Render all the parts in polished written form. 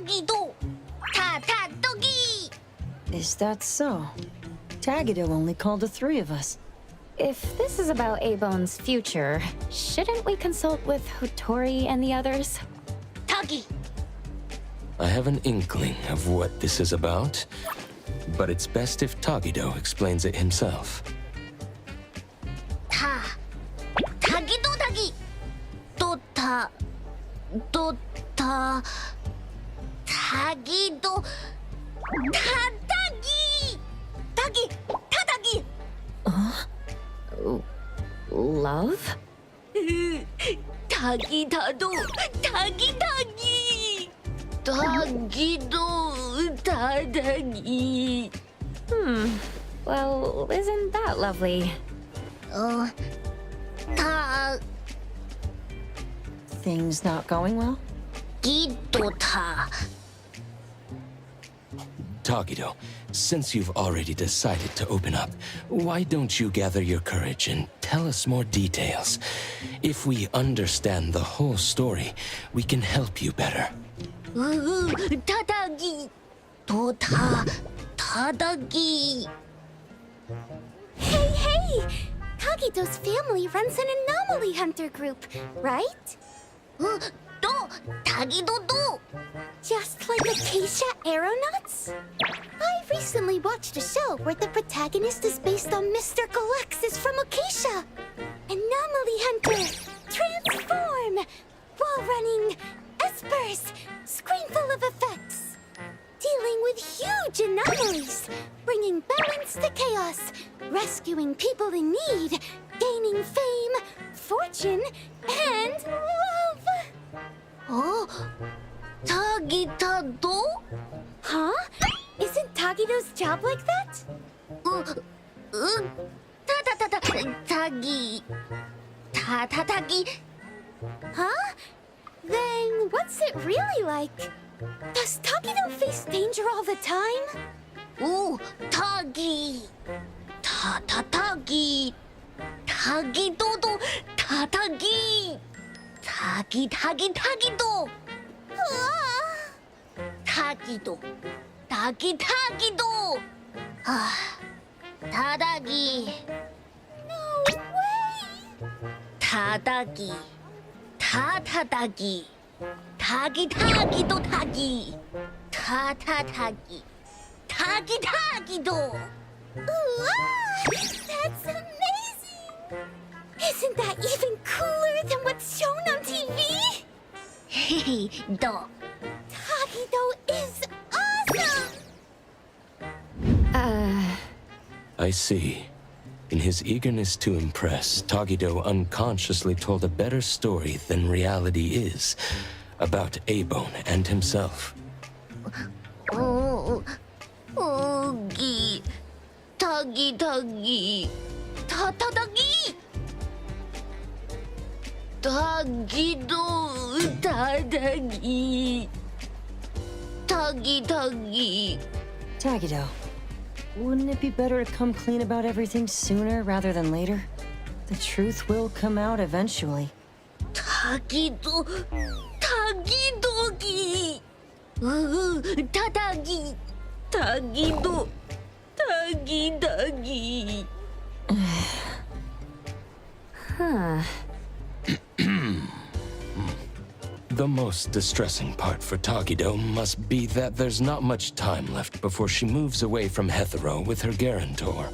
Taygedo! Ta-ta-dogi! Is that so? Taygedo only called the three of us. If this is about A-Bone's future, shouldn't we consult with Hotori and the others? Tagi! I have an inkling of what this is about, but it's best if Taygedo explains it himself. Taygedo Tagi! Taygedo... Ta-Tagi! Tagi! Ta-Tagi! Love? Tagi-tado! Tagi-tagi! Tagi-do! Ta-tagi! Well, isn't that lovely? Things not going well? Gido-ta! Taygedo, since you've already decided to open up, why don't you gather your courage and tell us more details? If we understand the whole story, we can help you better. Ta-tagi! Ta-tagi! Hey! Tagido's family runs an anomaly hunter group, right? Tagi-do! Just like Acacia Aeronauts? I recently watched a show where the protagonist is based on Mr. Galexis from Acacia. Anomaly hunter, transform, wall running, espers, screen full of effects. Dealing with huge anomalies, bringing balance to chaos, rescuing people in need, gaining fame, fortune, and love. Tagi-tado? Huh? Isn't Tagido's job like that? Tagi. Ta-ta-tagi. Huh? Then what's it really like? Does Tagido face danger all the time? Tagi. Ta-ta-tagi. Tagi-do-do. Ta-tagi. Tagi-tagi-tagi-do. Tagi-do. Tagi-tagi-do. Ta-tagi. No way! Ta-tagi. Ta-ta-tagi. Tagi-tagi-do tagi. Ta-ta-tagi. Tagi-tagi-do. That's amazing! Isn't that even cooler than what's shown on TV? Do. Tagido is awesome! I see. In his eagerness to impress, Taygedo unconsciously told a better story than reality is about A-Bone and himself. Ogi. Tagi-tagi. Ta-ta-tagi. Tagi-do. Ta-tagi. Tagi-tagi. Taygedo, wouldn't it be better to come clean about everything sooner rather than later? The truth will come out eventually. Tagi-do. Tagi-dogi. Ta-tagi. Tagi-do. Tagi-tagi. The most distressing part for Taygedo must be that there's not much time left before she moves away from Hetero with her guarantor.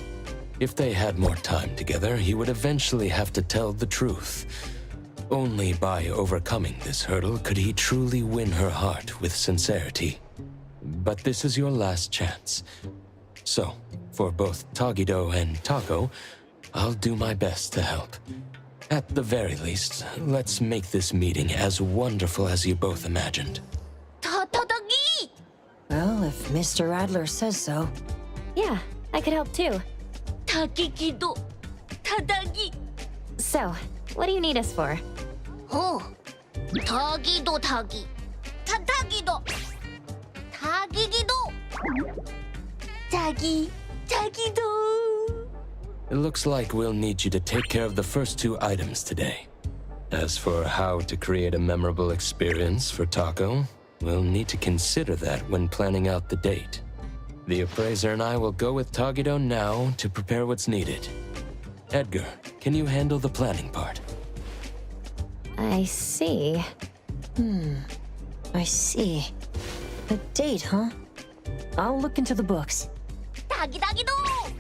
If they had more time together, he would eventually have to tell the truth. Only by overcoming this hurdle could he truly win her heart with sincerity. But this is your last chance. So, for both Taygedo and Tako, I'll do my best to help. At the very least, let's make this meeting as wonderful as you both imagined. Ta-ta-tagi. Well, if Mr. Adler says so. Yeah, I could help too. Tagi-do. Ta-tagi. So, what do you need us for? Tagi-do tagi. Ta-tagi-do. Tagi-do. Tagi. Tagi-do. It looks like we'll need you to take care of the first two items today. As for how to create a memorable experience for Tako, We'll need to consider that when planning out the date. The appraiser and I will go with Taygedo now to prepare what's needed. Edgar, can you handle the planning part? I see. I see. The date, huh? I'll look into the books. Taygedo!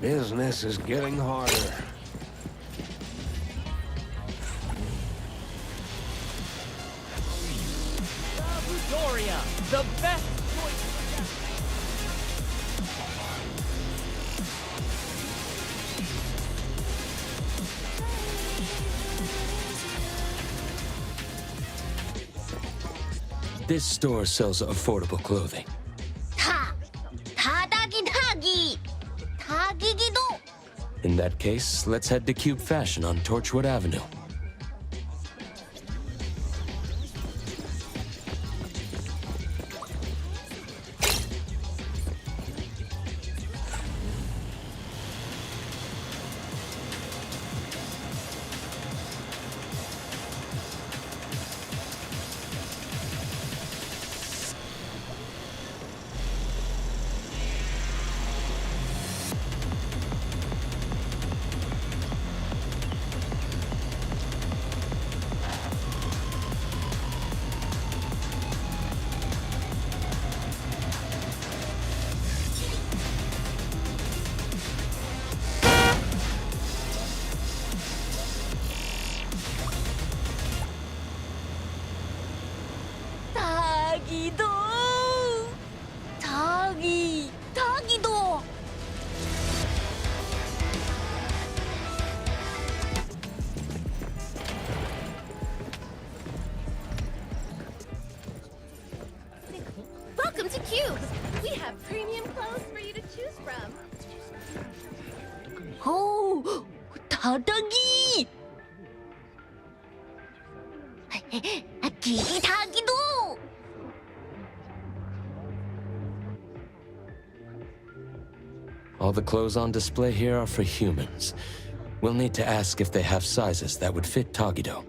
Business is getting harder. The best This store sells affordable clothing. Taygedo! In that case, let's head to Cube Fashion on Torchwood Avenue. Taygedo! Welcome to Cube! We have premium clothes for you to choose from. Oh, Taygedo! Taygedo! All the clothes on display here are for humans. We'll need to ask if they have sizes that would fit Taygedo.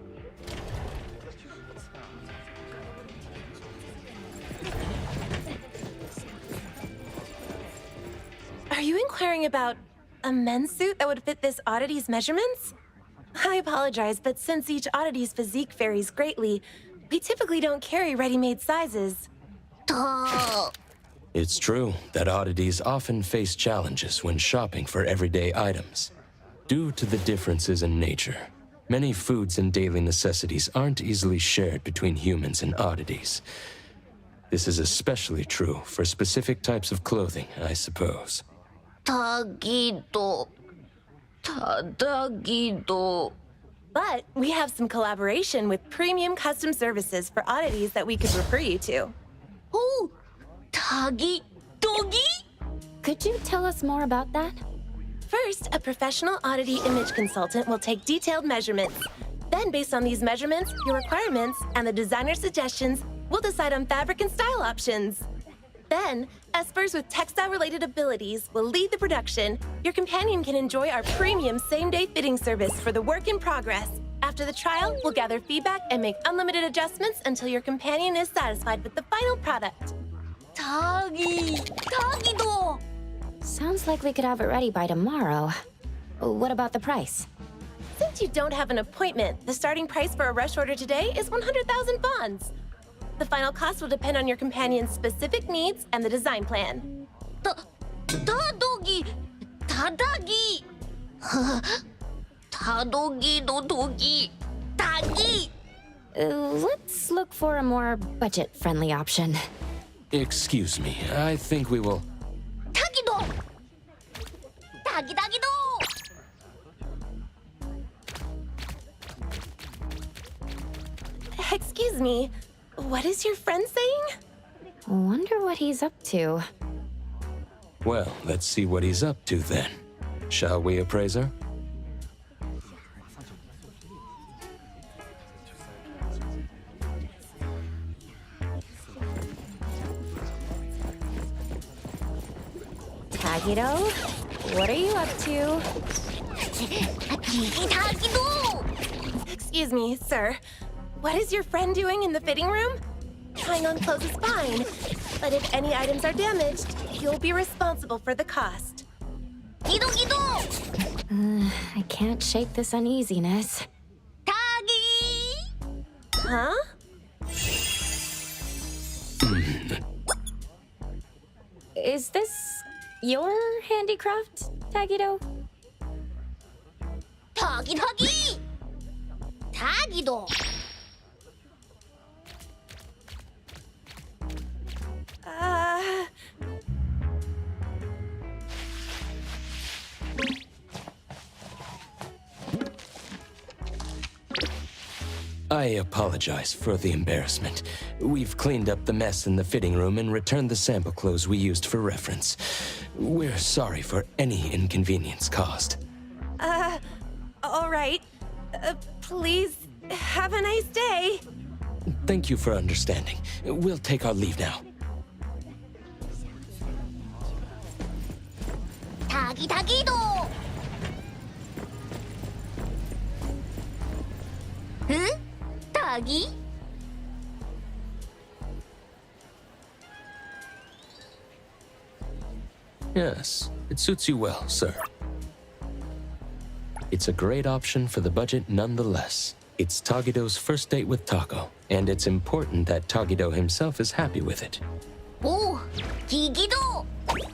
Are you inquiring about a men's suit that would fit this oddity's measurements? I apologize, but since each oddity's physique varies greatly, we typically don't carry ready-made sizes. It's true that oddities often face challenges when shopping for everyday items. Due to the differences in nature, many foods and daily necessities aren't easily shared between humans and oddities. This is especially true for specific types of clothing, I suppose. Taygedo. But we have some collaboration with premium custom services for oddities that we could refer you to. Oh, Taygedo? Could you tell us more about that? First, a professional oddity image consultant will take detailed measurements. Then, based on these measurements, your requirements, and the designer's suggestions, we'll decide on fabric and style options. Then, espers with textile-related abilities will lead the production. Your companion can enjoy our premium same-day fitting service for the work in progress. After the trial, we'll gather feedback and make unlimited adjustments until your companion is satisfied with the final product. Taygedo! Sounds like we could have it ready by tomorrow. What about the price? Since you don't have an appointment, the starting price for a rush order today is 100,000 bonds. The final cost will depend on your companion's specific needs and the design plan. Taygedo! Let's look for a more budget-friendly option. Excuse me, I think we will... Taygedo! Excuse me, what is your friend saying? Wonder what he's up to. Well, let's see what he's up to then. Shall we appraise her? Taygedo, what are you up to? Taygedo! Excuse me, sir. What is your friend doing in the fitting room? Trying on clothes is fine, but if any items are damaged, you'll be responsible for the cost. Gido Gido! I can't shake this uneasiness. Tagi! Huh? Is this your handicraft, Taygedo? Tagi Tagi! Tagido! I apologize for the embarrassment. We've cleaned up the mess in the fitting room and returned the sample clothes we used for reference. We're sorry for any inconvenience caused. All right. Please, have a nice day. Thank you for understanding. We'll take our leave now. Tagi Tagido! Huh? Tagi? Yes, it suits you well, sir. It's a great option for the budget nonetheless. It's Taygedo's first date with Taco, and it's important that Taygedo himself is happy with it. Oh, Gigido!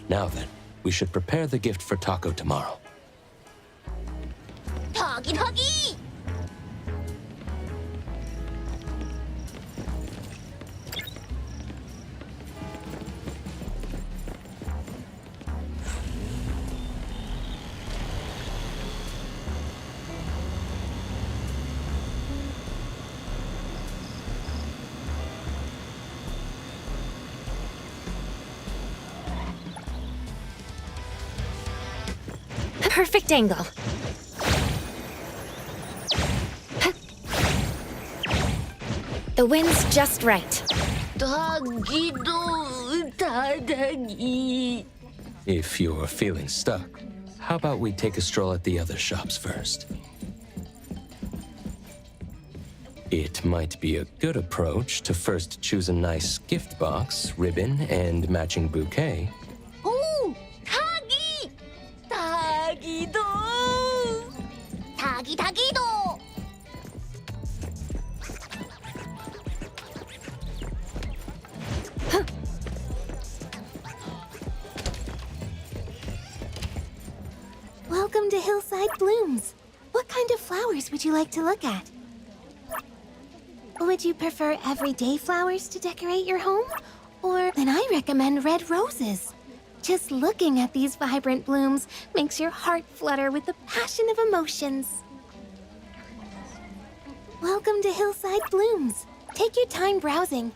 Now then, we should prepare the gift for Taco tomorrow. Tagi Tagi! Perfect angle. The wind's just right. Tagido! Tadagi! If you're feeling stuck, how about we take a stroll at the other shops first? It might be a good approach to first choose a nice gift box, ribbon, and matching bouquet. Oh, Tagi! Tagido! Tagi Tagido! Welcome to Hillside Blooms. What kind of flowers would you like to look at? Would you prefer everyday flowers to decorate your home? Or then I recommend red roses. Just looking at these vibrant blooms makes your heart flutter with the passion of emotions. Welcome to Hillside Blooms. Take your time browsing.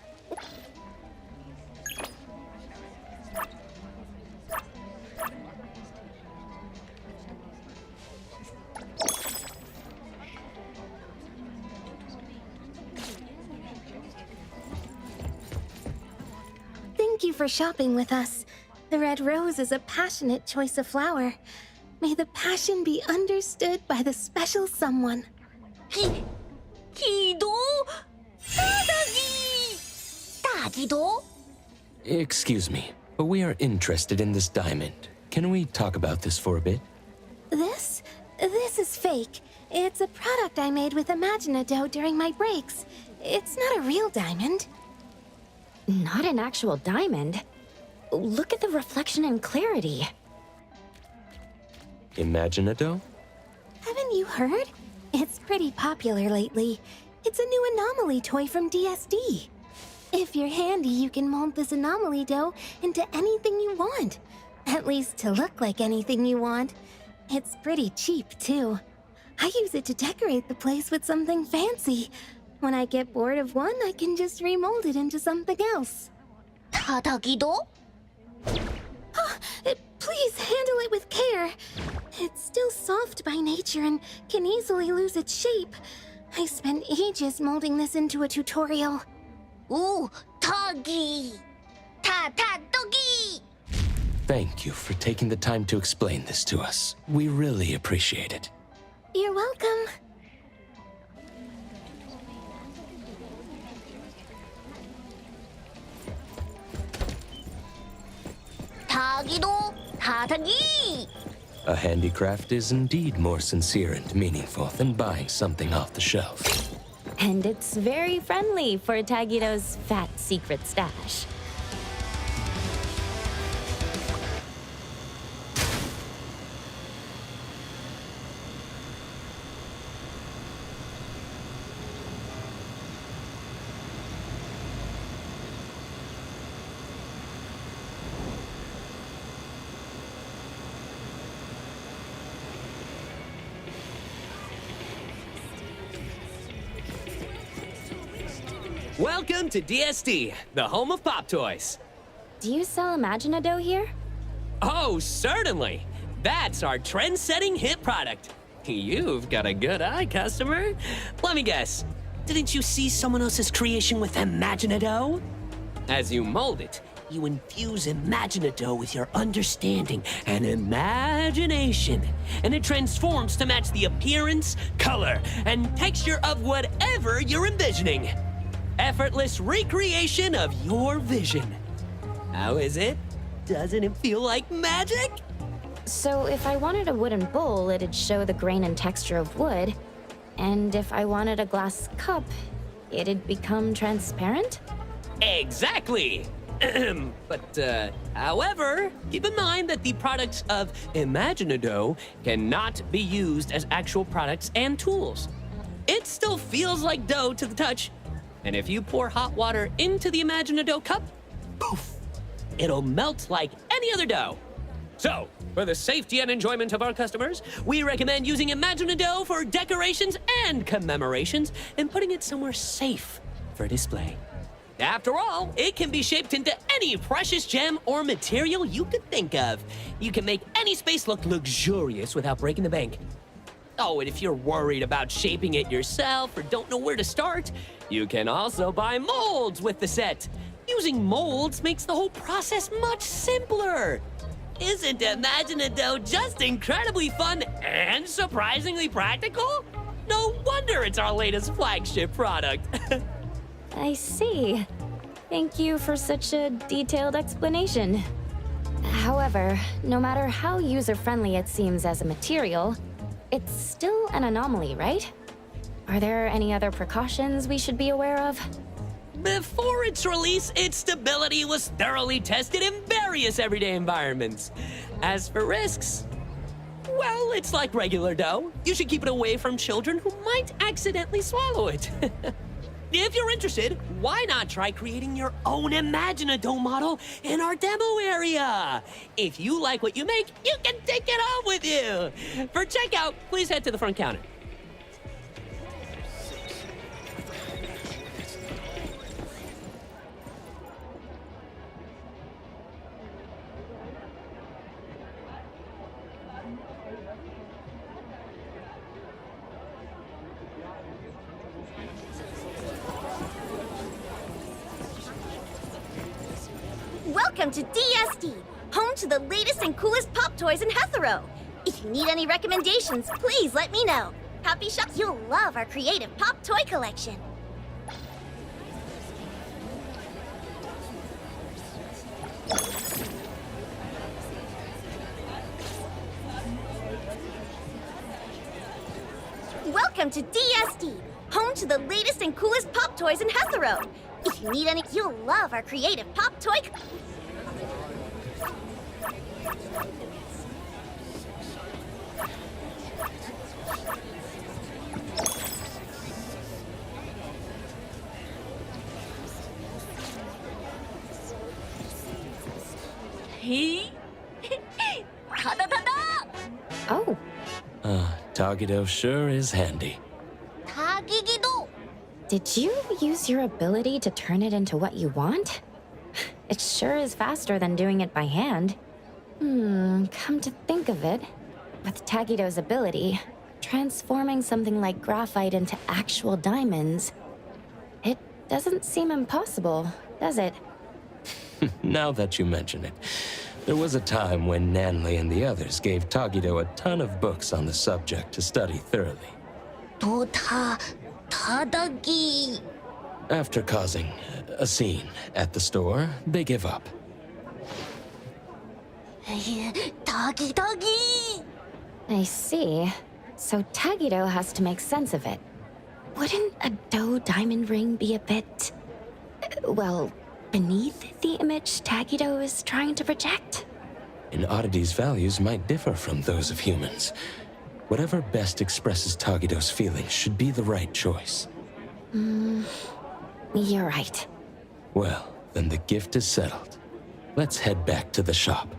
Thank you for shopping with us. The red rose is a passionate choice of flower. May the passion be understood by the special someone. Gido? Tadagi! Tagido? Excuse me, but we are interested in this diamond. Can we talk about this for a bit? This is fake. It's a product I made with Imaginado during my breaks. It's not a real diamond. Not an actual diamond. Look at the reflection and clarity. Imaginado? Haven't you heard? It's pretty popular lately. It's a new anomaly toy from DSD. If you're handy, you can mold this anomaly dough into anything you want. At least to look like anything you want. It's pretty cheap, too. I use it to decorate the place with something fancy. When I get bored of one, I can just remold it into something else. Tadagido? Please handle it with care. It's soft by nature and can easily lose its shape. I spent ages molding this into a tutorial. 오, 타기. 타타떡이. Thank you for taking the time to explain this to us. We really appreciate it. You're welcome. 타기도 타타기. A handicraft is indeed more sincere and meaningful than buying something off the shelf. And it's very friendly for Taygedo's fat secret stash. Welcome to DSD, the home of pop toys. Do you sell Imaginado here? Oh, certainly. That's our trend-setting hit product. You've got a good eye, customer. Let me guess. Didn't you see someone else's creation with Imaginado? As you mold it, you infuse Imaginado with your understanding and imagination, and it transforms to match the appearance, color, and texture of whatever you're envisioning. Effortless recreation of your vision. How is it? Doesn't it feel like magic? So if I wanted a wooden bowl, it'd show the grain and texture of wood. And if I wanted a glass cup, it'd become transparent? Exactly! However, keep in mind that the products of Imaginado cannot be used as actual products and tools. It still feels like dough to the touch. And if you pour hot water into the Imaginado cup, poof, it'll melt like any other dough. So, for the safety and enjoyment of our customers, we recommend using Imaginado for decorations and commemorations and putting it somewhere safe for display. After all, it can be shaped into any precious gem or material you could think of. You can make any space look luxurious without breaking the bank. Oh, and if you're worried about shaping it yourself or don't know where to start, you can also buy molds with the set. Using molds makes the whole process much simpler. Isn't Imaginado just incredibly fun and surprisingly practical? No wonder it's our latest flagship product. I see. Thank you for such a detailed explanation. However, no matter how user-friendly it seems as a material, it's still an anomaly, right? Are there any other precautions we should be aware of? Before its release, its stability was thoroughly tested in various everyday environments. As for risks, well, it's like regular dough. You should keep it away from children who might accidentally swallow it. If you're interested, why not try creating your own Imaginado model in our demo area? If you like what you make, you can take it home with you. For checkout, please head to the front counter. Welcome to DSD, home to the latest and coolest pop toys in Hetero. If you need any recommendations, please let me know. Happy shop, you'll love our creative pop toy collection. Welcome to DSD, home to the latest and coolest pop toys in Hetero. If you need any, you'll love our creative pop toy. Oh, Taygedo sure is handy. 타기기도. did you use your ability to turn it into what you want? It sure is faster than doing it by hand. Come to think of it, with Taygedo's ability, transforming something like graphite into actual diamonds, it doesn't seem impossible, does it? Now that you mention it, there was a time when Nanley and the others gave Taygedo a ton of books on the subject to study thoroughly. After causing a scene at the store, they give up. I see. So Taygedo has to make sense of it. Wouldn't a doe diamond ring be a bit... well, beneath the image Taygedo is trying to project? An oddity's values might differ from those of humans. Whatever best expresses Taygedo's feelings should be the right choice. You're right. Well, then the gift is settled. Let's head back to the shop.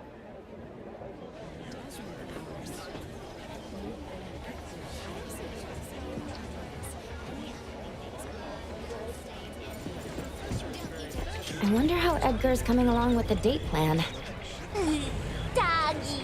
I wonder how Edgar's coming along with the date plan. Doggy.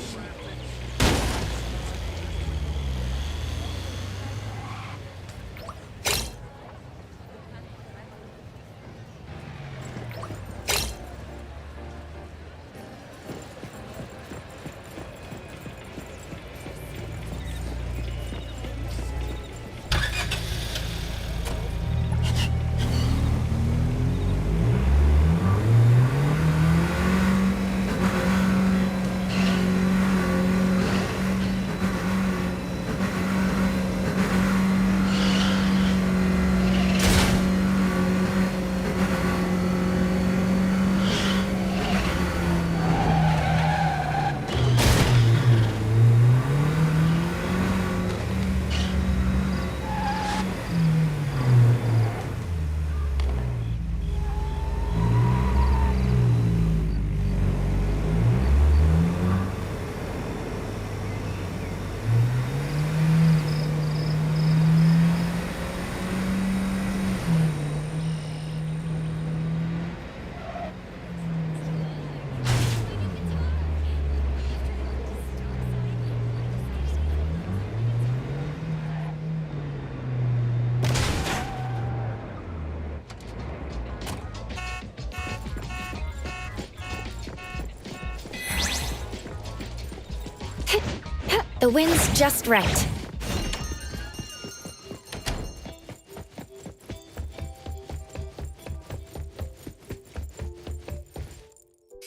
The wind's just right.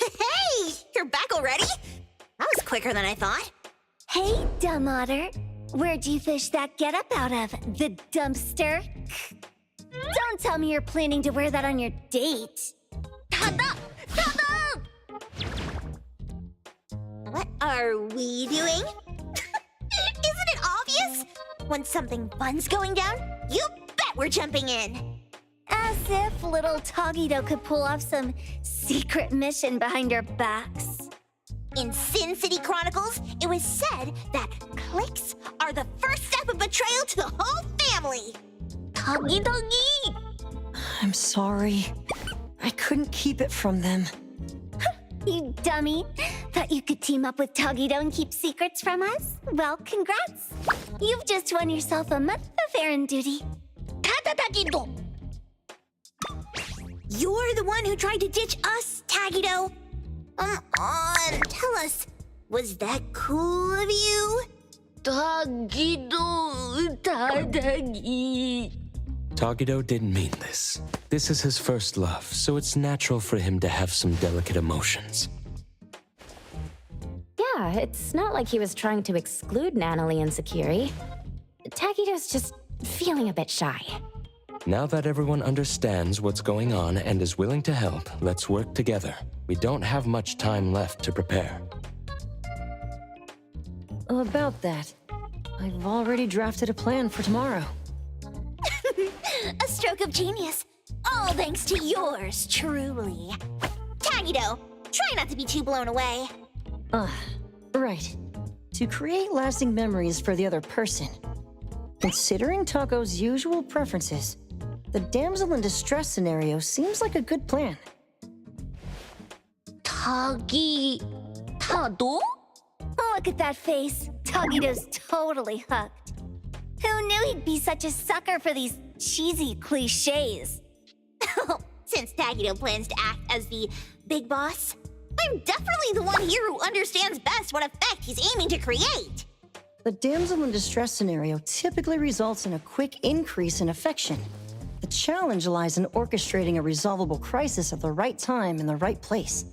Hey! You're back already? That was quicker than I thought. Hey, dumb otter. Where'd you fish that getup out of? The dumpster? Don't tell me you're planning to wear that on your date. Tada! Tada! What are we doing? Isn't it obvious? When something fun's going down, you bet we're jumping in. As if little Taygedo could pull off some secret mission behind our backs. In Sin City Chronicles, it was said that clicks are the first step of betrayal to the whole family. Taygedo! I'm sorry. I couldn't keep it from them. You dummy. Thought you could team up with Taygedo and keep secrets from us? Well, congrats. You've just won yourself a month of errand duty. Taygedo! You're the one who tried to ditch us, Taygedo. Come on, tell us. Was that cool of you? Taygedo didn't mean this. This is his first love, so it's natural for him to have some delicate emotions. Yeah, it's not like he was trying to exclude Natalie and Sakiri. Taygedo's just feeling a bit shy. Now that everyone understands what's going on and is willing to help, let's work together. We don't have much time left to prepare. About that, I've already drafted a plan for tomorrow. A stroke of genius. All thanks to yours, truly. Taygedo, try not to be too blown away. Right. To create lasting memories for the other person. Considering Taco's usual preferences, the damsel in distress scenario seems like a good plan. Tado? Oh, Look at that face. Taygedo's totally hooked. Who knew he'd be such a sucker for these cheesy cliches? Since Taygedo plans to act as the big boss, I'm definitely the one here who understands best what effect he's aiming to create. The damsel in distress scenario typically results in a quick increase in affection. The challenge lies in orchestrating a resolvable crisis at the right time in the right place.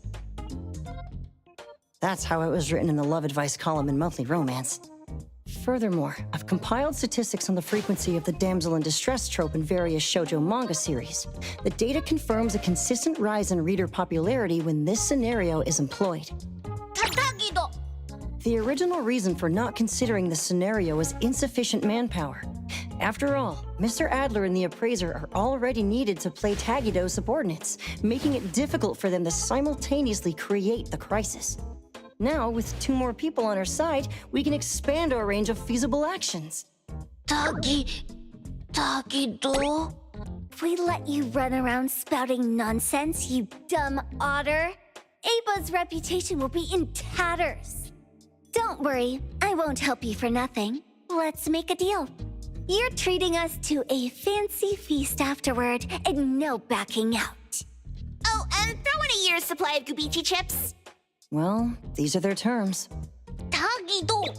That's how it was written in the love advice column in Monthly Romance. Furthermore, I've compiled statistics on the frequency of the damsel in distress trope in various shoujo manga series. The data confirms a consistent rise in reader popularity when this scenario is employed. Taygedo! The original reason for not considering this scenario was insufficient manpower. After all, Mr. Adler and the Appraiser are already needed to play Taygedo's subordinates, making it difficult for them to simultaneously create the crisis. Now, with 2 more people on our side, we can expand our range of feasible actions. Taygedo? If we let you run around spouting nonsense, you dumb otter, Aba's reputation will be in tatters. Don't worry, I won't help you for nothing. Let's make a deal. You're treating us to a fancy feast afterward, and no backing out. Oh, and throw in a year's supply of Gubichi chips. Well, these are their terms. Taygedo!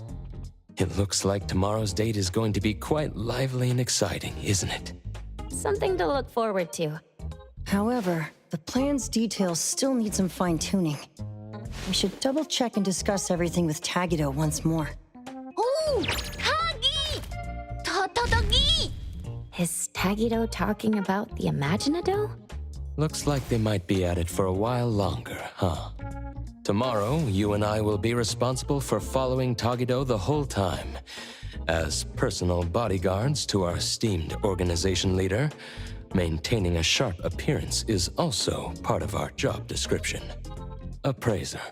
It looks like tomorrow's date is going to be quite lively and exciting, isn't it? Something to look forward to. However, the plan's details still need some fine-tuning. We should double-check and discuss everything with Taygedo once more. Ooh! Tagi! Tagi! Is Taygedo talking about the Imaginado? Looks like they might be at it for a while longer, huh? Tomorrow, you and I will be responsible for following Taygedo the whole time. As personal bodyguards to our esteemed organization leader, maintaining a sharp appearance is also part of our job description. Appraiser,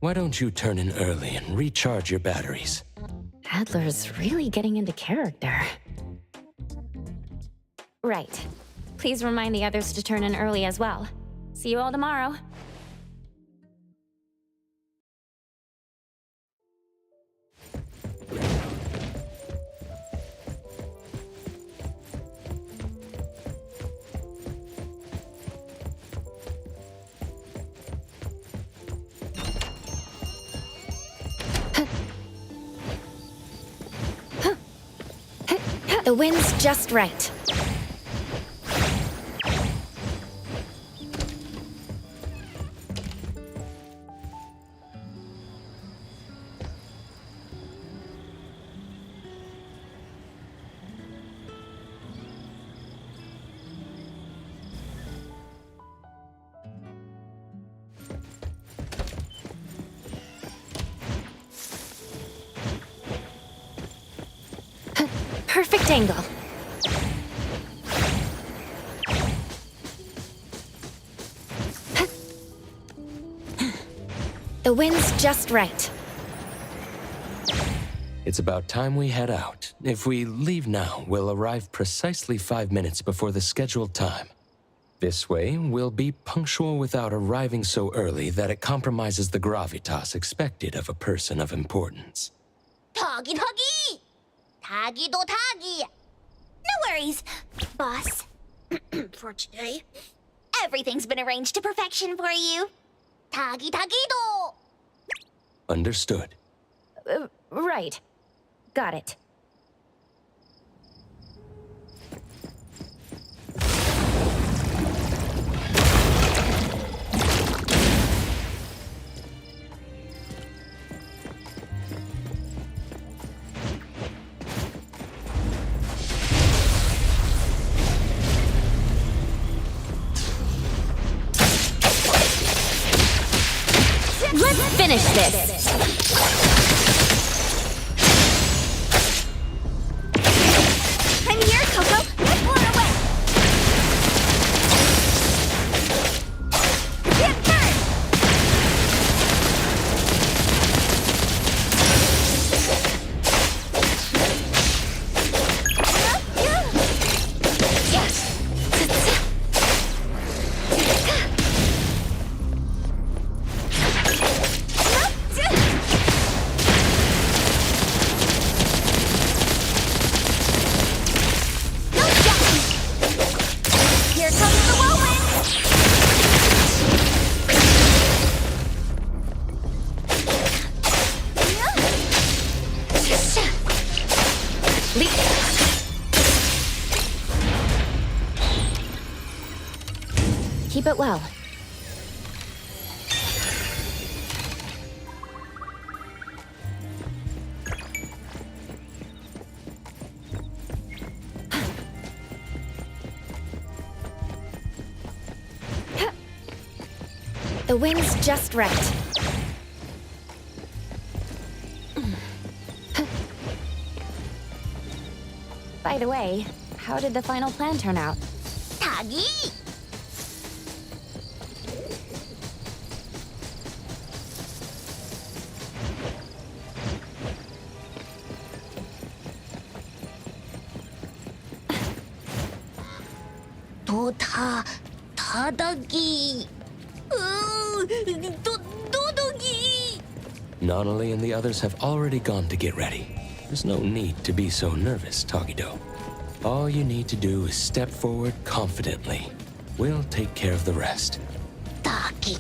why don't you turn in early and recharge your batteries? Adler's really getting into character. Right. Please remind the others to turn in early as well. See you all tomorrow. The wind's just right. Perfect angle. The wind's just right. It's about time we head out. If we leave now, we'll arrive precisely 5 minutes before the scheduled time. This way, we'll be punctual without arriving so early that it compromises the gravitas expected of a person of importance. Tagi! Taygedo Tagi! No worries, boss. For today, everything's been arranged to perfection for you. Taygedo! Understood. Right. Got it. Let's finish this! I'm here, Coco! Get blown away! Get burned! Keep it well. The wind's just right. By the way, how did the final plan turn out? Tagi! Tadagi. Dodogi. Nonali and the others have already gone to get ready. There's no need to be so nervous, Taygedo. All you need to do is step forward confidently. We'll take care of the rest. Taki.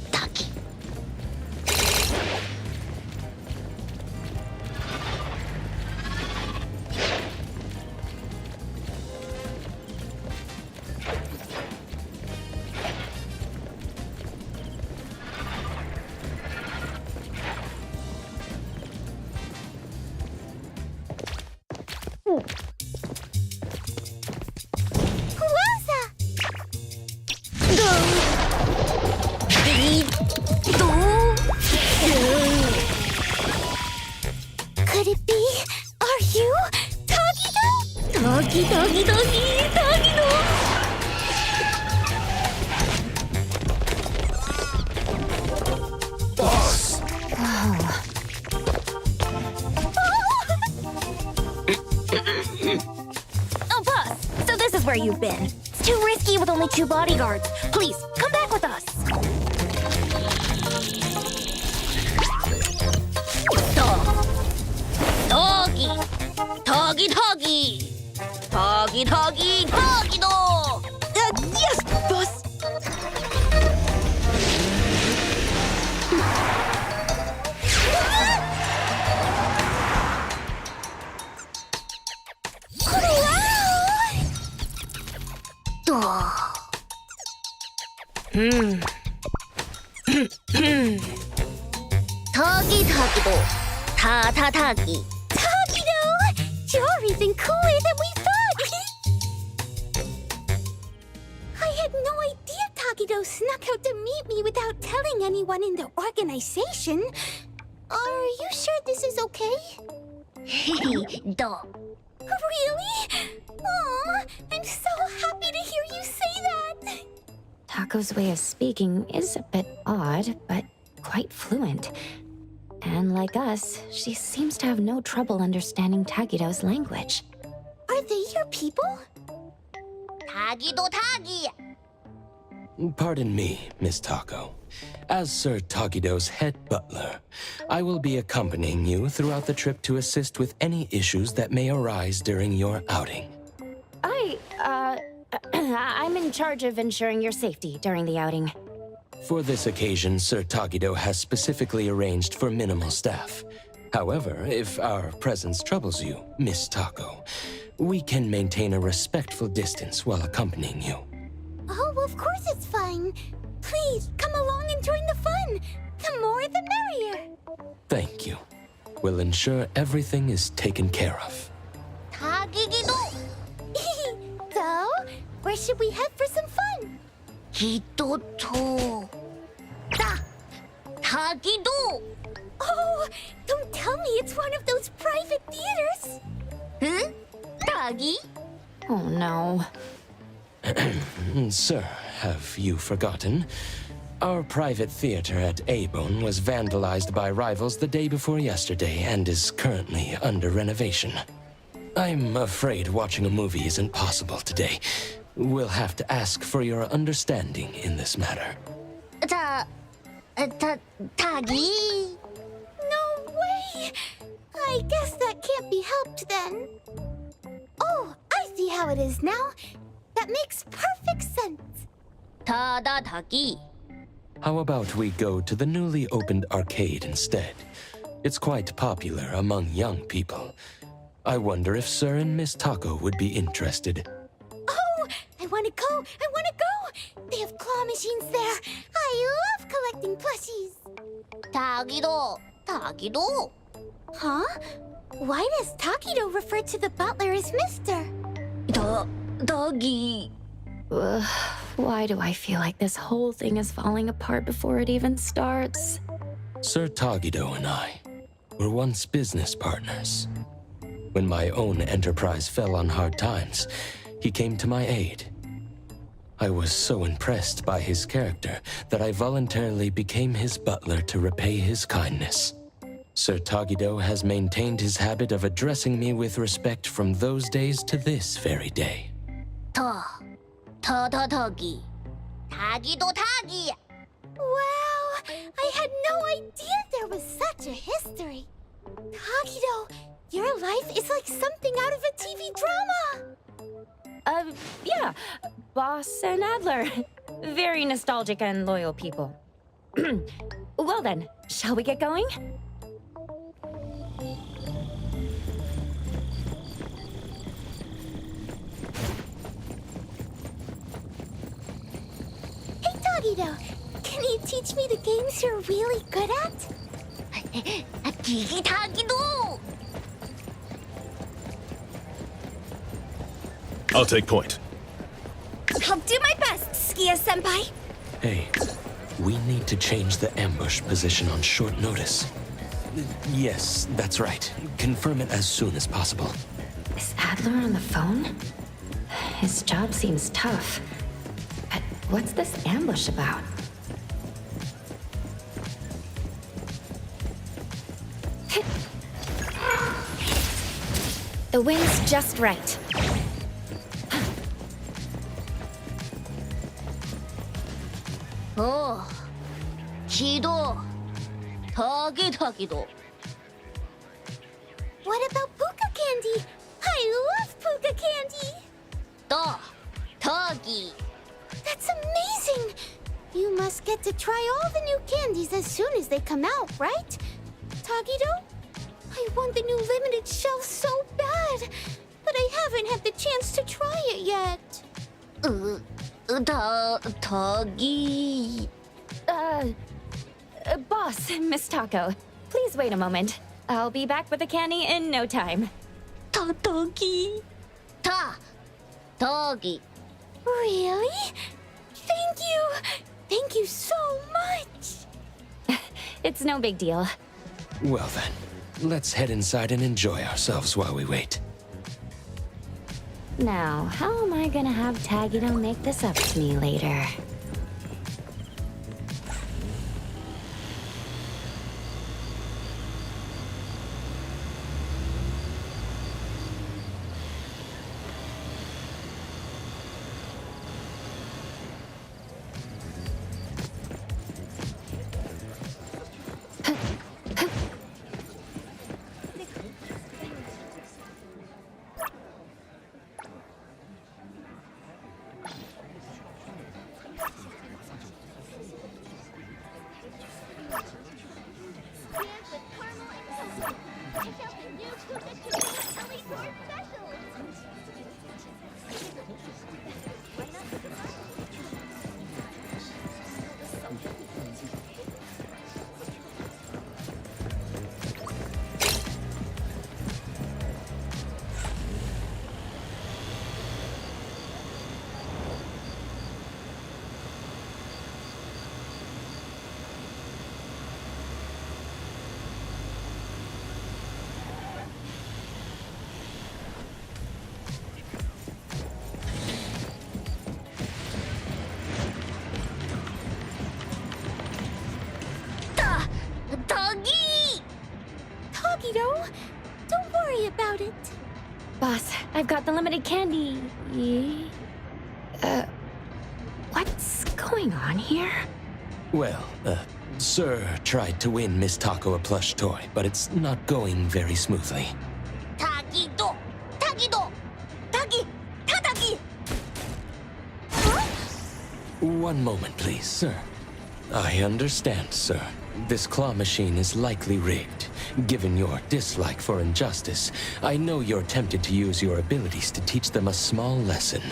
Could it be? Are you Taygedo? Taygedo. Oh, boss! So this is where you've been. It's too risky with only 2 bodyguards. Please, come back with us. Taygedo. Yes, boss! Taygedo. Tagi. Taygedo! You're even cooler than we thought! I had no idea Taygedo snuck out to meet me without telling anyone in the organization. Are you sure this is okay? Do. Really? Aw, I'm so happy to hear you say that! Taco's way of speaking is a bit odd, but quite fluent. And like us, she seems to have no trouble understanding Taygedo's language. Are they your people? Tagi. Pardon me, Miss Taco. As Sir Taygedo's head butler, I will be accompanying you throughout the trip to assist with any issues that may arise during your outing. I'm in charge of ensuring your safety during the outing. For this occasion, Sir Taygedo has specifically arranged for minimal staff. However, if our presence troubles you, Miss Taco, we can maintain a respectful distance while accompanying you. Oh, of course it's fine. Please, come along and join the fun. The more the merrier. Thank you. We'll ensure everything is taken care of. Taygedo. So, where should we head for some fun? Hitoto. Taygedo. Oh, don't tell me it's one of those private theaters. Huh? Tagi? Oh no. Sir, have you forgotten? Our private theater at A-Bone was vandalized by rivals the day before yesterday and is currently under renovation. I'm afraid watching a movie isn't possible today. We'll have to ask for your understanding in this matter. Tagi? No way! I guess that can't be helped then. Oh, I see how it is now. That makes perfect sense. Tagi. How about we go to the newly opened arcade instead? It's quite popular among young people. I wonder if Sir and Miss Taco would be interested. Oh, I want to go! I want to go! They have claw machines there. I love collecting plushies. Taygedo. Huh? Why does Taygedo refer to the butler as Mister? Doggy. Ugh, why do I feel like this whole thing is falling apart before it even starts? Sir Taygedo and I were once business partners. When my own enterprise fell on hard times, he came to my aid. I was so impressed by his character that I voluntarily became his butler to repay his kindness. Sir Taygedo has maintained his habit of addressing me with respect from those days to this very day. Doggy. Taygedo. Wow! I had no idea there was such a history. Taygedo, your life is like something out of a TV drama. Yeah. Boss and Adler. Very nostalgic and loyal people. Well then, shall we get going? Hey, Taygedo, can you teach me the games you're really good at? Taygedo. I'll take point. I'll do my best, Skia-senpai. Hey, we need to change the ambush position on short notice. Yes, that's right. Confirm it as soon as possible. Is Adler on the phone? His job seems tough. But what's this ambush about? The wind's just right. Oh, Kido. Taygedo. What about puka candy? I love puka candy. Doggy. That's amazing. You must get to try all the new candies as soon as they come out, right? Taygedo? I want the new limited shelf so bad, but I haven't had the chance to try it yet. Doggy. Boss, Miss Taco, please wait a moment. I'll be back with the candy in no time. Doggy. Doggy. Really? Thank you. Thank you so much. It's no big deal. Well then, let's head inside and enjoy ourselves while we wait. Now, how am I gonna have Taygedo make this up to me later? Taygedo, don't worry about it. Boss, I've got the limited candy. What's going on here? Well, Sir tried to win Miss Taco a plush toy, but it's not going very smoothly. Taygedo. Tadagi. One moment, please, sir. I understand, sir. This claw machine is likely rigged, Given your dislike for injustice, I know you're tempted to use your abilities to teach them a small lesson.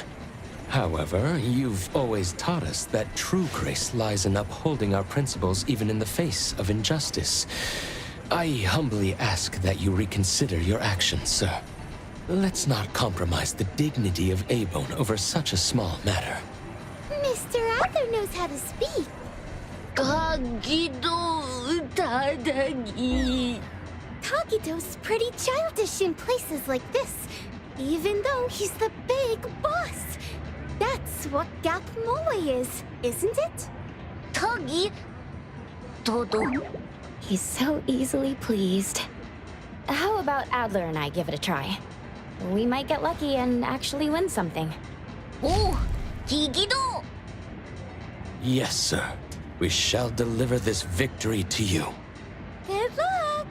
However, you've always taught us that true grace lies in upholding our principles even in the face of injustice. I humbly ask that you reconsider your actions, sir. Let's not compromise the dignity of A-Bone over such a small matter. Mr. Arthur knows how to speak. Tagedo's pretty childish in places like this, even though he's the big boss. That's what Gap Moe is, isn't it? He's so easily pleased. How about Adler and I give it a try? We might get lucky and actually win something. Yes, sir. We shall deliver this victory to you. Good luck!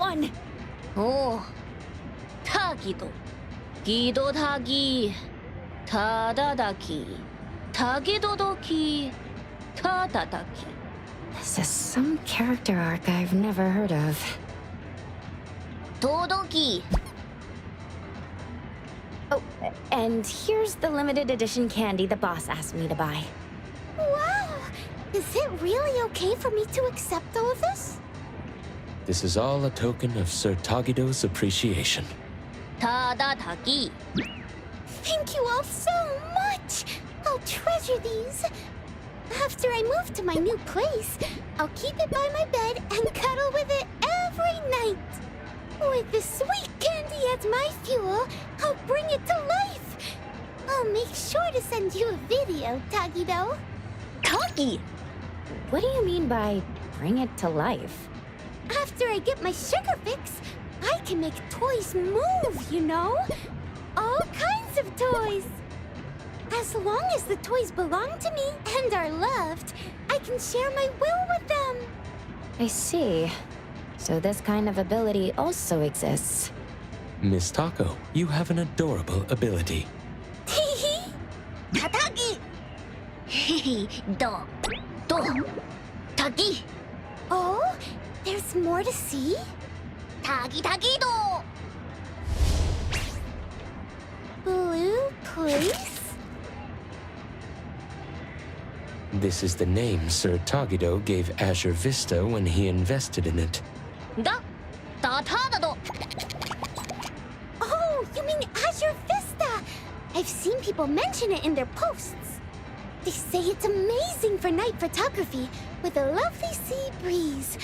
one! Oh, Taygedo. Gido Tagi. Tadadaki. Tagedodoki. Tadadaki. This is some character arc I've never heard of. Todoki. Oh, and here's the limited edition candy the boss asked me to buy. Wow! Is it really okay for me to accept all of this? This is all a token of Sir Taygedo's appreciation. Tadadaki. Thank you all so much! I'll treasure these. After I move to my new place, I'll keep it by my bed and cuddle with it every night. With the sweet candy as my fuel, I'll bring it to life. I'll make sure to send you a video, Taygedo. Tagi. What do you mean by bring it to life? After I get my sugar fix, I can make toys move, you know? All kinds of toys. As long as the toys belong to me and are loved, I can share my will with them. I see. So this kind of ability also exists. Miss Taco, you have an adorable ability. Tatagi. Do. Tagi. Oh, there's more to see? Taygedo. Blue place? This is the name Sir Taygedo gave Azure Vista when he invested in it. Tatado. Oh, you mean Azure Vista? I've seen people mention it in their posts. They say it's amazing for night photography with a lovely sea breeze.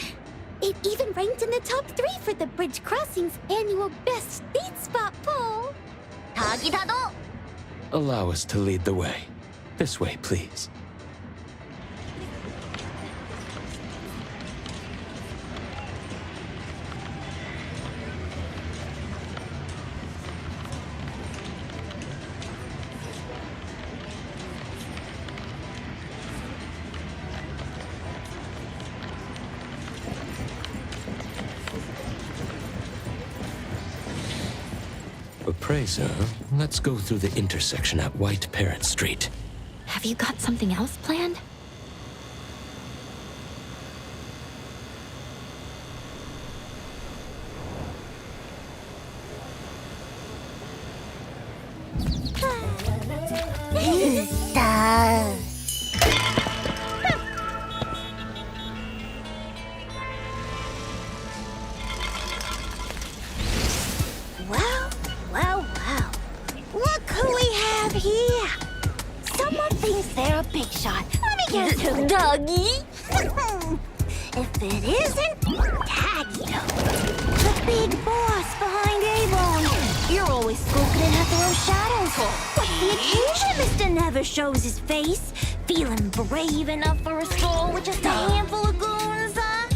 It even ranked in the top 3 for the Bridge Crossing's annual Best Date Spot poll. Tagitado. Allow us to lead the way. This way, please. appraiser, let's go through the intersection at White Parrot Street. Have you got something else planned? Well. Look who we have here. Someone thinks they're a big shot. Let me guess who. Doggy? If it isn't Taygedo, the big boss behind Avon. You're always skulking in Hethero's shadows. What's the occasion Mr. Never shows his face? Feeling brave enough for a stroll with just a handful of goons, huh?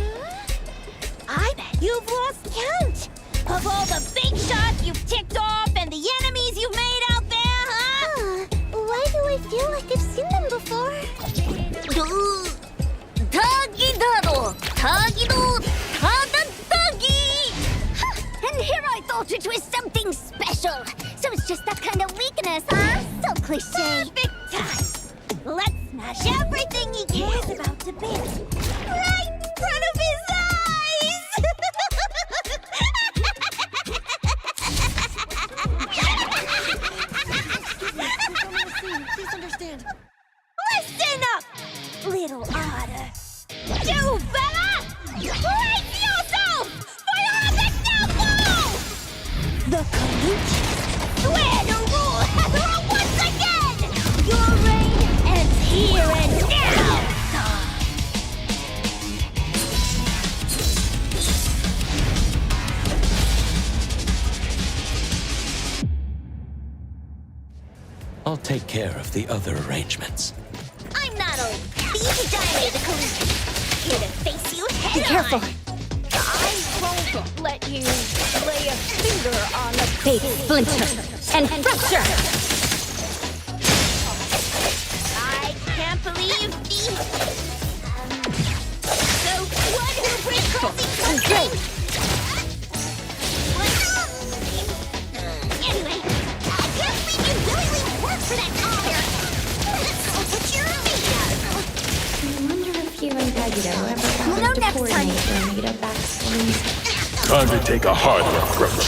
I bet you've lost count of all the big shots you've ticked off and the enemies you've made out there, huh? Why do I feel like I've seen them before? Taygedo! Taygedo! Taygedo! And here I thought it was something special. So it's just that kind of weakness, huh? So cliche. Perfect time. Let's smash everything he cares about to bits. Right in front of his eyes! Please understand. Listen up, little otter. You fella! Brace yourself! For your example! The Kaluchi swear to rule Heathrow once again! Your reign ends here and now! I'll take care of the other arrangements. I'm not old. The Taygedo of the Kaluchi. Here to face you head Be careful. on. I won't let you lay a finger on a big splinter and fracture. I can't believe the... So, one who brings crossing something... Anyway, I can't believe you willingly worked for that otter. That's what you're made of. I wonder if you and Taygedo ever No, wanted to next time. coordinate your made-up backstories. Time to take a harder approach.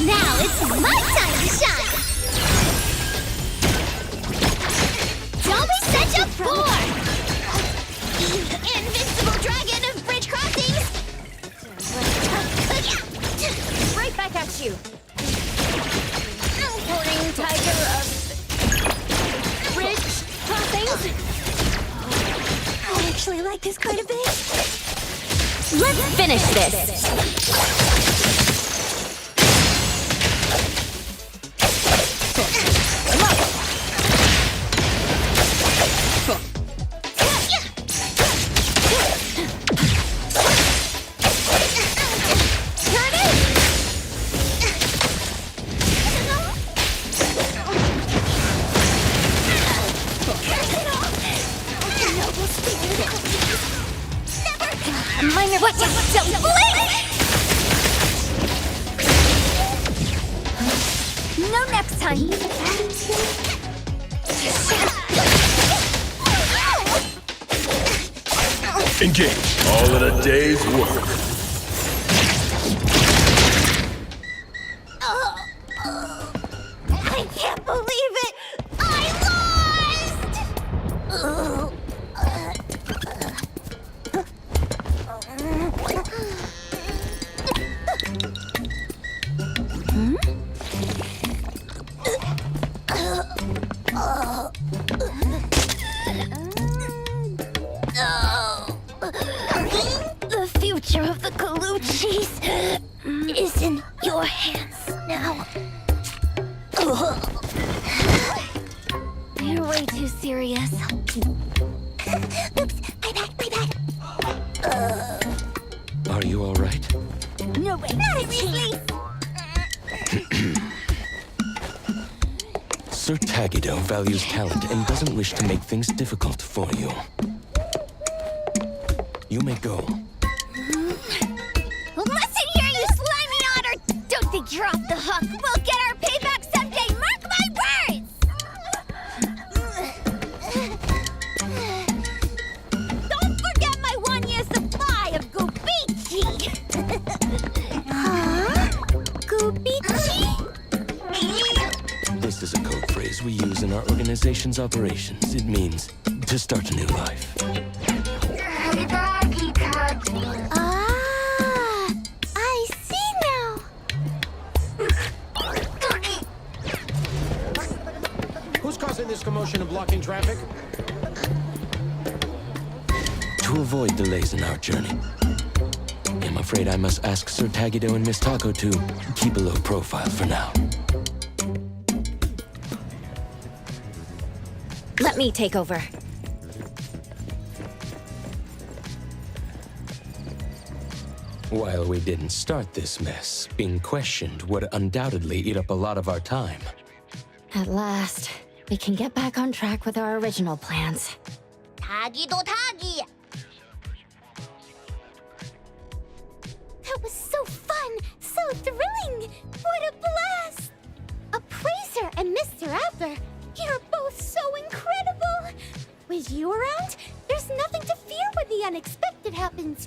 Now it's my time to shine! Don't be such a bore! The invincible dragon of bridge crossings! Right back at you. Boring tiger of bridge crossings. I actually like this quite a bit. Let's finish this. Minor what? Don't blink! No next time. Engage. All in a day's work. I can't believe it! I lost! The future of the Kaluchis is in your hands now. You're way too serious. Oops, my bad. Are you all right? No way, seriously. Sir Taygedo values talent and doesn't wish to make things difficult for you. You may go. Listen here, you slimy otter! Don't think you're off the hook. We'll get our payback someday, mark my words! Don't forget my 1-year supply of Gubichi! Huh? Gubichi? This is a code phrase we use in our organization's operations. It means to start a new life. Ah, I see now. Who's causing this commotion and blocking traffic? To avoid delays in our journey, I'm afraid I must ask Sir Taygedo and Miss Tako to keep a low profile for now. Let me take over. While we didn't start this mess, being questioned would undoubtedly eat up a lot of our time. At last, we can get back on track with our original plans. Taygedo Tagi! That was so fun, so thrilling. What a blast! Appraiser and Mr. Adler, you're both so incredible. With you around, there's nothing to fear when the unexpected happens.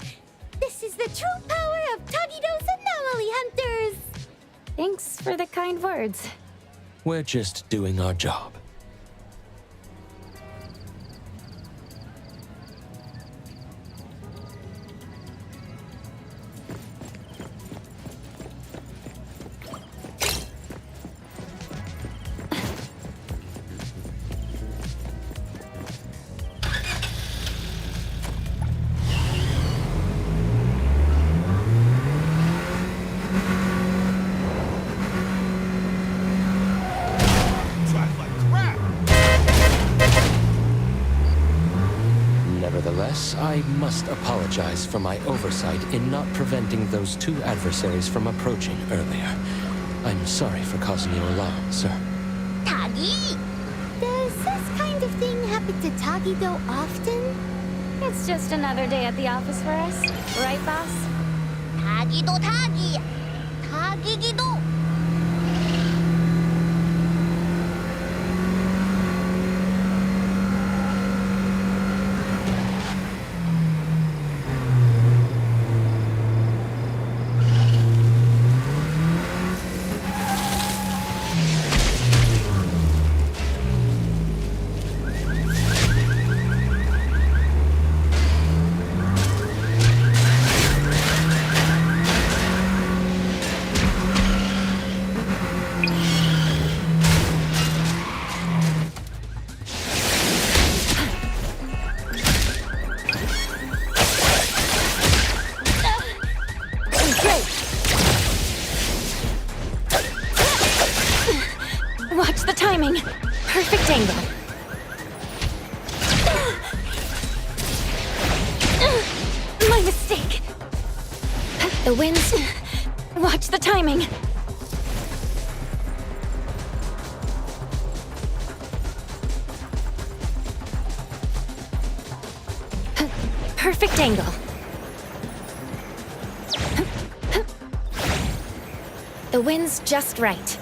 This is the true power of Taygedo's Anomaly Hunters! Thanks for the kind words. We're just doing our job. Nevertheless, I must apologize for my oversight in not preventing those two adversaries from approaching earlier. I'm sorry for causing you alarm, sir. Tagi! Does this kind of thing happen to Taygedo often? It's just another day at the office for us, right, boss? Taygedo Tagi! Tagigido! Watch the timing. Perfect angle. My mistake. The winds. Watch the timing. Perfect angle. The wind's just right.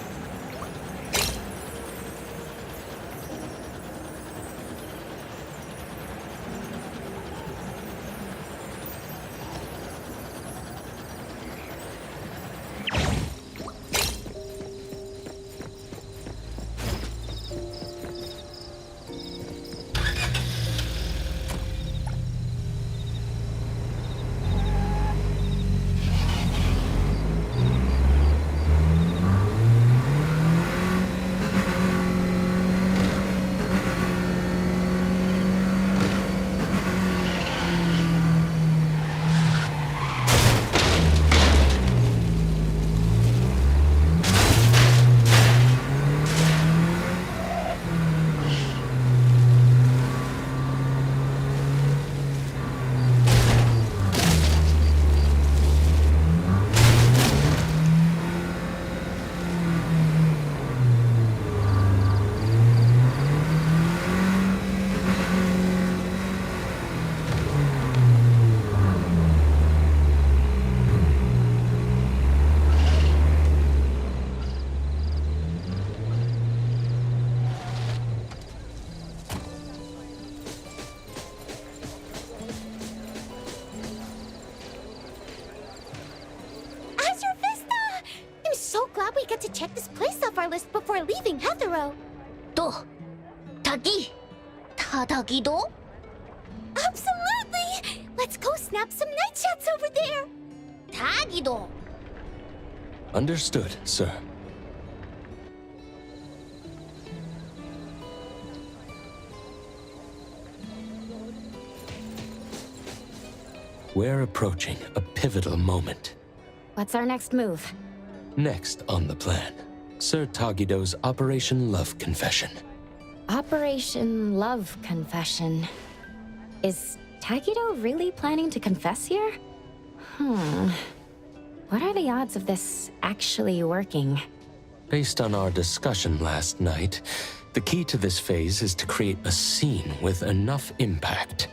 we get to check this place off our list before leaving Heathrow. Taygedo? Absolutely! Let's go snap some night shots over there! Taygedo. Understood, sir. We're approaching a pivotal moment. What's our next move? Next on the plan, Sir Taygedo's Operation Love Confession. Operation Love Confession. Is Taygedo really planning to confess here? What are the odds of this actually working? Based on our discussion last night, the key to this phase is to create a scene with enough impact.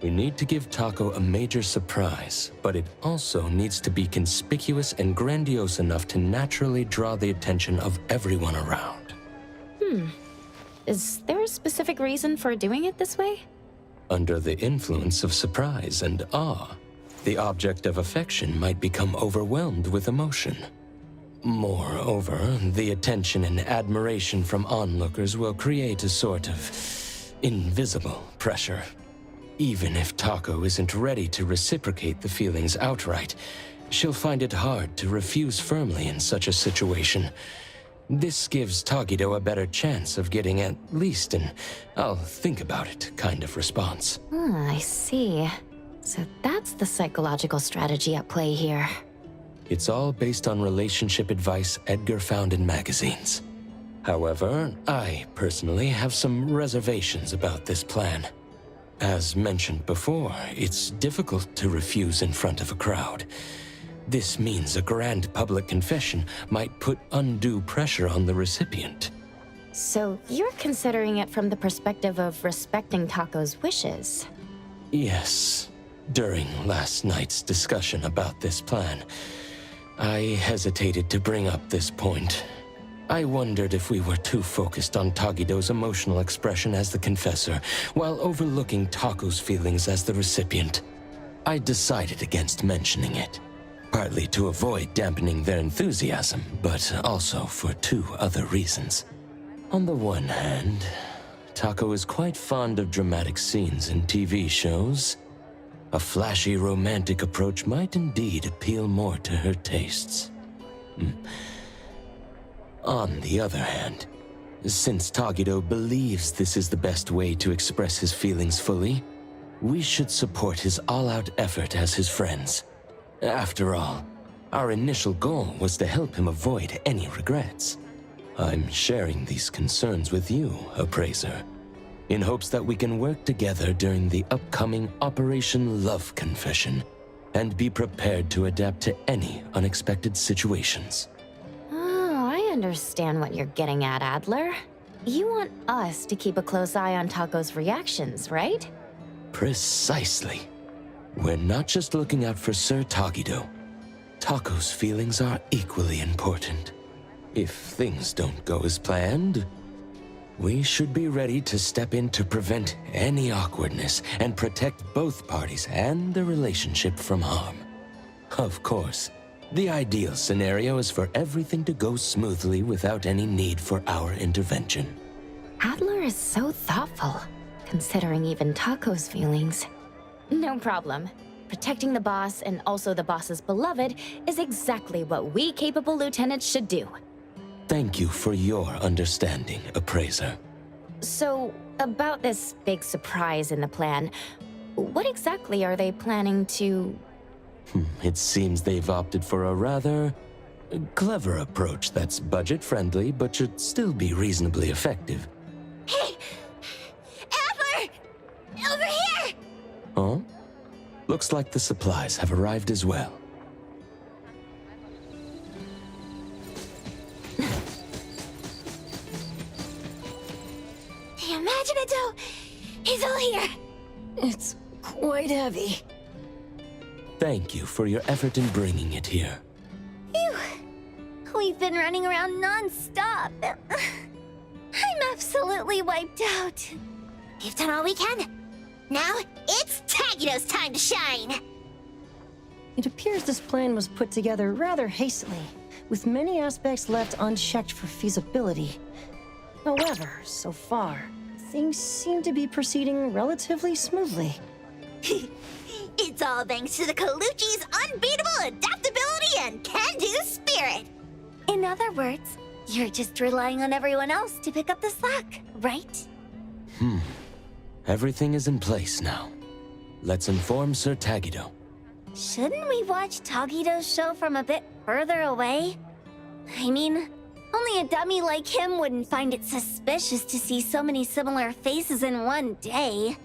We need to give Taco a major surprise, but it also needs to be conspicuous and grandiose enough to naturally draw the attention of everyone around. Is there a specific reason for doing it this way? Under the influence of surprise and awe, the object of affection might become overwhelmed with emotion. Moreover, the attention and admiration from onlookers will create a sort of invisible pressure. Even if Taco isn't ready to reciprocate the feelings outright, she'll find it hard to refuse firmly in such a situation. This gives Taygedo a better chance of getting at least an "I'll think about it" kind of response. I see. So that's the psychological strategy at play here. It's all based on relationship advice Edgar found in magazines. However, I personally have some reservations about this plan. As mentioned before, it's difficult to refuse in front of a crowd. This means a grand public confession might put undue pressure on the recipient. So you're considering it from the perspective of respecting Taco's wishes. Yes. During last night's discussion about this plan, I hesitated to bring up this point. I wondered if we were too focused on Taygedo's emotional expression as the confessor, while overlooking Taco's feelings as the recipient. I decided against mentioning it, partly to avoid dampening their enthusiasm, but also for two other reasons. On the one hand, Taco is quite fond of dramatic scenes in TV shows. A flashy romantic approach might indeed appeal more to her tastes. On the other hand, since Taygedo believes this is the best way to express his feelings fully, we should support his all-out effort as his friends. After all, our initial goal was to help him avoid any regrets. I'm sharing these concerns with you, Appraiser, in hopes that we can work together during the upcoming Operation Love Confession and be prepared to adapt to any unexpected situations. I understand what you're getting at, Adler. You want us to keep a close eye on Taco's reactions, right? Precisely. We're not just looking out for Sir Taygedo. Taco's feelings are equally important. If things don't go as planned, we should be ready to step in to prevent any awkwardness and protect both parties and the relationship from harm. Of course, the ideal scenario is for everything to go smoothly without any need for our intervention. Adler is so thoughtful, considering even Taco's feelings. No problem. Protecting the boss and also the boss's beloved is exactly what we capable lieutenants should do. Thank you for your understanding, Appraiser. So, about this big surprise in the plan, what exactly are they planning to... It seems they've opted for a rather clever approach that's budget-friendly but should still be reasonably effective. Hey! Adler! Over here! Huh? Looks like the supplies have arrived as well. The Imaginado is all here. It's quite heavy. Thank you for your effort in bringing it here. Phew. We've been running around non-stop. I'm absolutely wiped out. We've done all we can. Now, it's Taygedo's time to shine. It appears this plan was put together rather hastily, with many aspects left unchecked for feasibility. However, so far, things seem to be proceeding relatively smoothly. It's all thanks to the Colucci's unbeatable adaptability and can-do spirit. In other words, you're just relying on everyone else to pick up the slack, right? Everything is in place now. Let's inform Sir Taygedo. Shouldn't we watch Taygedo's show from a bit further away? I mean, only a dummy like him wouldn't find it suspicious to see so many similar faces in one day.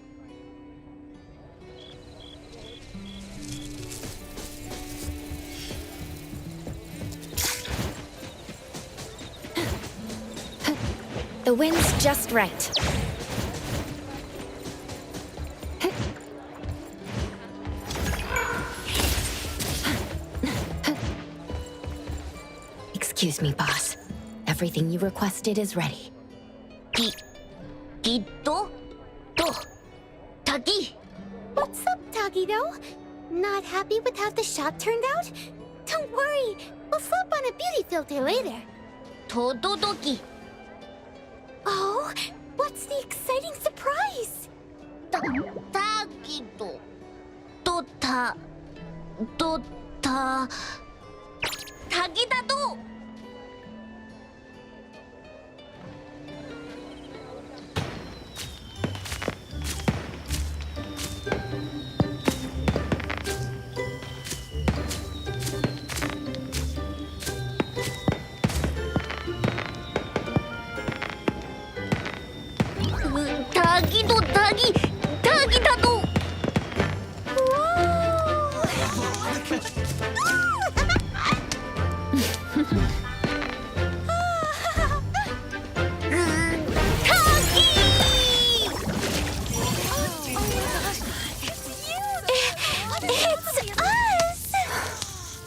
The wind's just right. Excuse me, boss. Everything you requested is ready. Tagi? What's up, Taygedo? Not happy with how the shot turned out? Don't worry, we'll slap on a beauty filter later. Tododoki. Oh, what's the exciting surprise? Taygedo. Tagida-do! Tagida-do!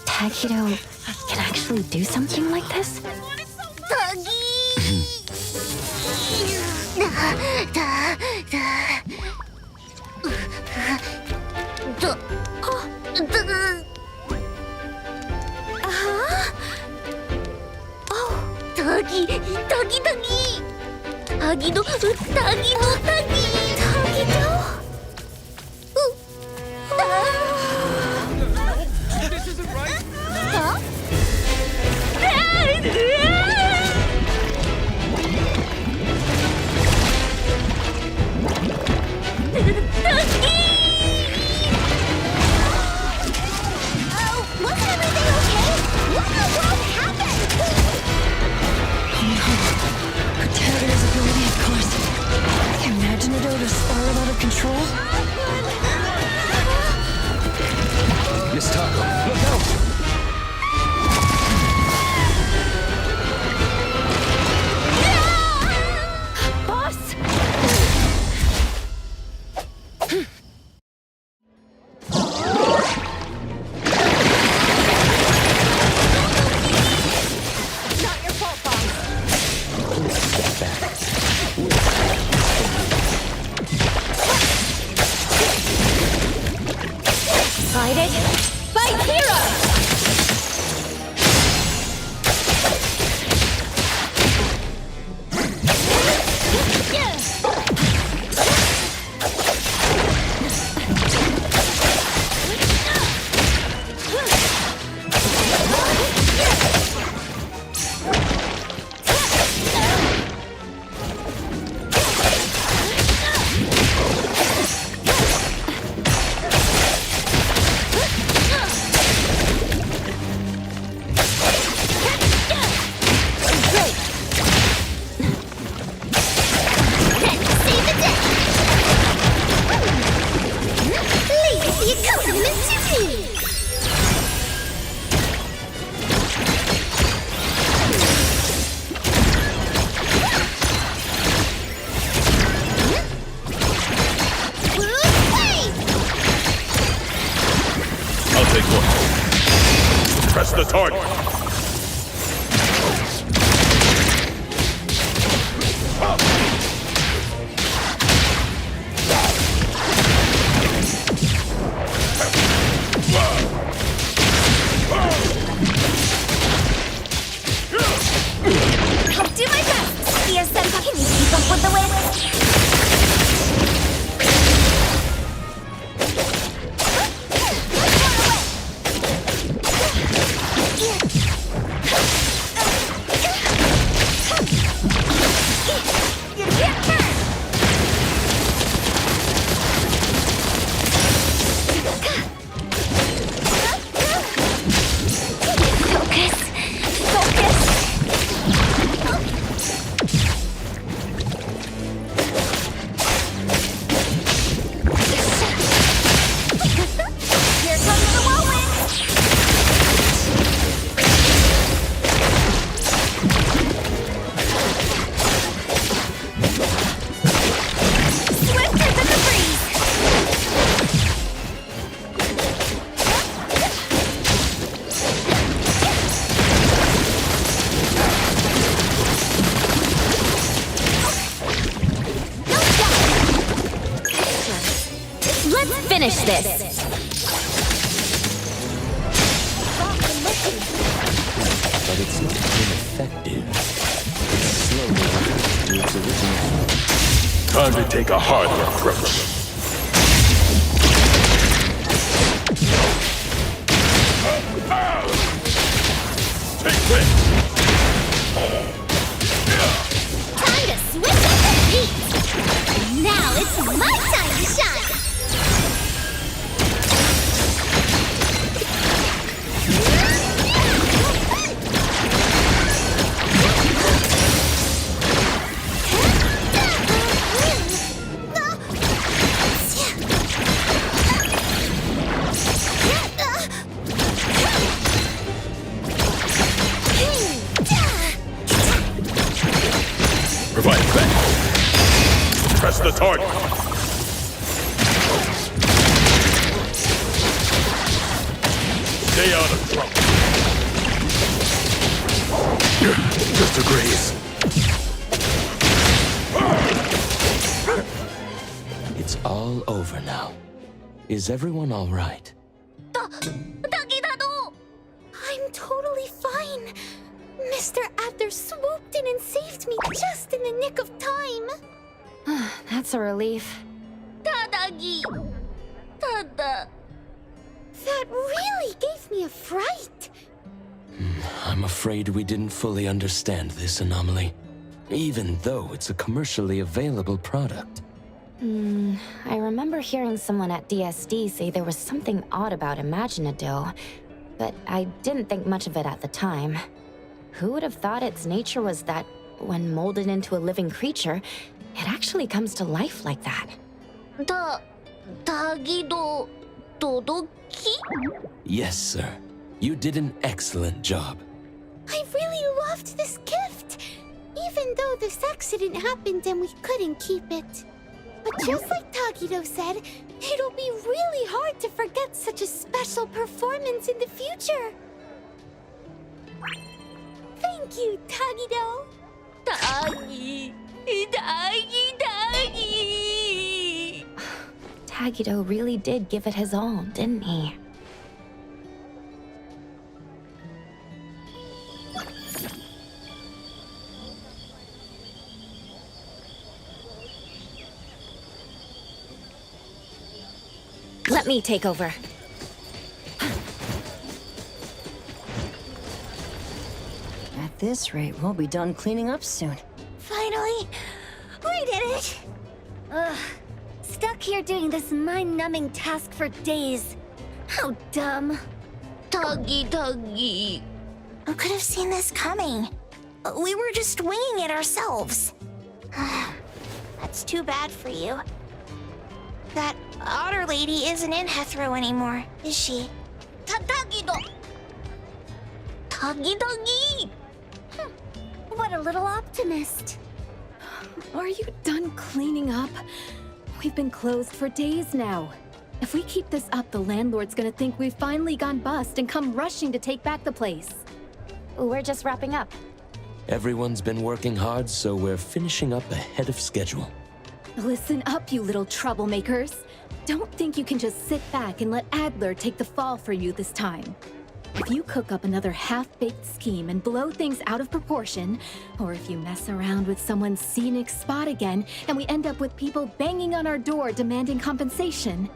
Taygedo can actually do something like this? This isn't right! Protagonista's ability, of course. Imaginado to spiral out of control? Miss Taco, look out! Boss! Not your fault, boss. Excited? Fight hero! Press the target. this. But it's not ineffective. It's slowly returning to its original form. Time to take a harder approach. Take this! Time to switch up the beat. Now it's my time to shine. Provide that. Press the target. Stay out of trouble. Just a graze. It's all over now. Is everyone all right? Taygedo! I'm totally fine. Mr. Adler swooped in and saved me just in the nick of time. That's a relief. Tadagi! Tada! That really gave me a fright. I'm afraid we didn't fully understand this anomaly, even though it's a commercially available product. I remember hearing someone at DSD say there was something odd about Imaginado, but I didn't think much of it at the time. Who would have thought its nature was that, when molded into a living creature, it actually comes to life like that? Taygedo... Todoki? Yes, sir. You did an excellent job. I really loved this gift, even though this accident happened and we couldn't keep it. But just like Taygedo said, it'll be really hard to forget such a special performance in the future. Thank you, Taygedo. Taygedo really did give it his all, didn't he? Let me take over. At this rate, we'll be done cleaning up soon. Finally, we did it! Ugh, stuck here doing this mind-numbing task for days. How dumb. Tuggy. I could have seen this coming. We were just winging it ourselves. That's too bad for you. That otter lady isn't in Hethro anymore, is she? Taygedo! Tuggy! What a little optimist. Are you done cleaning up? We've been closed for days now. If we keep this up, the landlord's gonna think we've finally gone bust and come rushing to take back the place. We're just wrapping up. Everyone's been working hard, so we're finishing up ahead of schedule. Listen up, you little troublemakers. Don't think you can just sit back and let Adler take the fall for you this time. If you cook up another half-baked scheme and blow things out of proportion, or if you mess around with someone's scenic spot again and we end up with people banging on our door demanding compensation,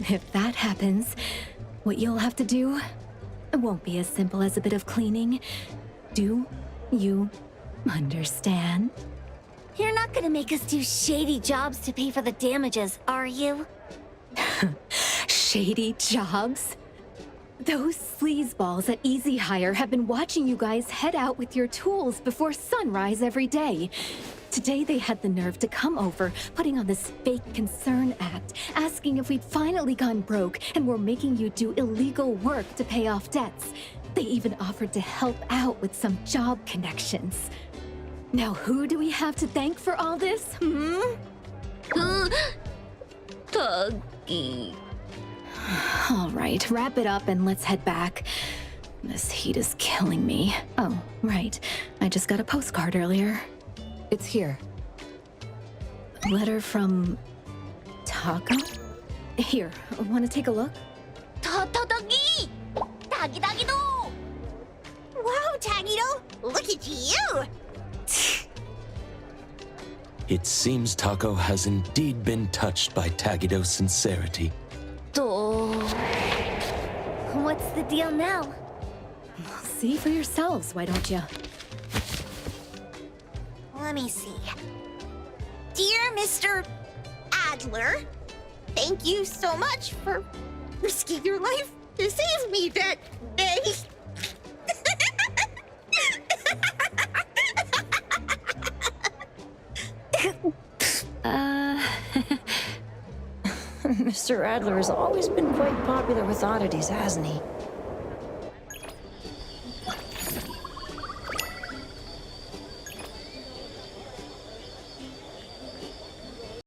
if that happens, what you'll have to do won't be as simple as a bit of cleaning. Do you understand? You're not gonna make us do shady jobs to pay for the damages, are you? Shady jobs? Those sleazeballs at Easy Hire have been watching you guys head out with your tools before sunrise every day. Today they had the nerve to come over, putting on this fake concern act, asking if we'd finally gone broke and were making you do illegal work to pay off debts. They even offered to help out with some job connections. Now who do we have to thank for all this, Tuggy. All right, wrap it up and let's head back. This heat is killing me. Oh, right. I just got a postcard earlier. It's here. Letter from... Taco? Here, wanna take a look? Totodoggy! Taygedo! Wow, Taygedo! Look at you! It seems Taco has indeed been touched by Taygedo's sincerity. What's the deal now? See for yourselves, why don't you? Let me see. Dear Mr. Adler, thank you so much for risking your life to save me that day. Mr. Adler has always been quite popular with oddities, hasn't he?